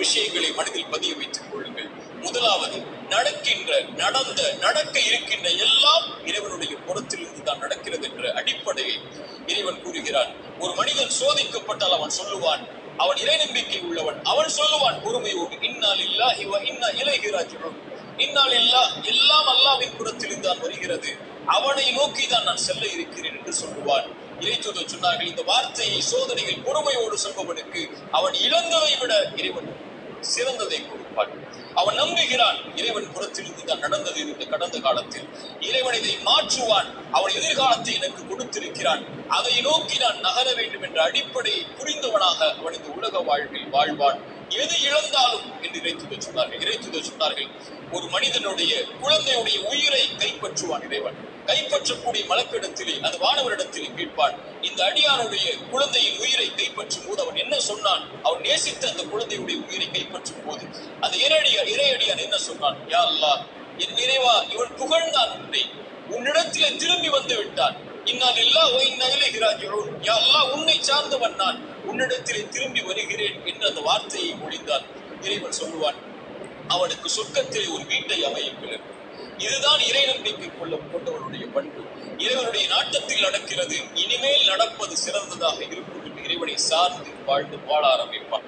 விஷயங்களை மனதில் பதிய வைத்துக் கொள்ளுங்கள். முதலாவது, நடக்க இருக்கின்ற எல்லாம் இறைவனுடைய புறத்திலிருந்து தான் நடக்கிறது என்ற அடிப்படையை இறைவன் கூறுகிறான். ஒரு மனிதன் சோதிக்கப்பட்டால் அவன் சொல்லுவான், அவன் இறை நம்பிக்கை உள்ளவன், அவன் சொல்லுவான் பொறுமையோடு, இன்னா லில்லாஹி வ இன்னா இலைஹி ராஜிஊன், இன்னா லில்லாஹ், எல்லாம் அல்லாஹ்வின் புறத்திலிருந்து தான் வருகிறது, அவனை நோக்கி தான் நான் செல்ல இருக்கிறேன் என்று சொல்லுவான். இறைத்தூதர் சொன்னார்கள், இந்த வார்த்தையை சோதனையில் பொறுமையோடு சொல்பவனுக்கு அவன் இழந்ததை விட இறைவன் சிறந்ததை கொடுப்பான். அவன் நம்புகிறான், இறைவன் புறத்திலிருந்து தான் நடந்தது இந்த கடந்த காலத்தில், இறைவன் இதை மாற்றுவான், அவன் எதிர்காலத்தை எனக்கு கொடுத்திருக்கிறான், அதை நோக்கி நான் நகர வேண்டும் என்ற அடிப்படையை புரிந்தவனாக அவன் இந்த உலக வாழ்வில் வாழ்வான். எது இழந்தாலும் என்று இறைத்தூதர் சொன்னார்கள், ஒரு மனிதனுடைய குழந்தையுடைய உயிரை கைப்பற்றுவான் இறைவன். கைப்பற்றக்கூடிய மலக்கிடத்திலே, அது வானவரிடத்திலே கேட்பான், இந்த அடியானுடைய குழந்தையின் உயிரை கைப்பற்றும் போது அவன் என்ன சொன்னான்? அவன் நேசித்த அந்த குழந்தையுடைய உயிரை கைப்பற்றும் போது அந்த இறையடியான் என்ன சொன்னான்? யா அல்லாஹ், என் இறைவா, இவன் புகழ்ந்தான் உன்னை, உன்னிடத்திலே திரும்பி வந்து விட்டான், இன்னா லில்லாஹி வ இன்னா இலைஹி ராஜிஊன், யா அல்லாஹ், உன்னை சார்ந்தவன் நான், உன்னிடத்திலே திரும்பி வருகிறேன் என்று அந்த வார்த்தையை மொழிந்தான். இறைவன் சொல்லுவான், அவனுக்கு சொர்க்கத்திலே ஒரு வீட்டை அமையுங்கள். இதுதான் இறை நம்பிக்கை கொண்டவனுடைய பண்பு. இறைவனுடைய நாட்டத்தில் நடக்கிறது, இனிமேல் நடப்பது சிறந்ததாக இருக்கும் என்று இறைவனை சார்ந்து வாழ ஆரம்பிப்பான்.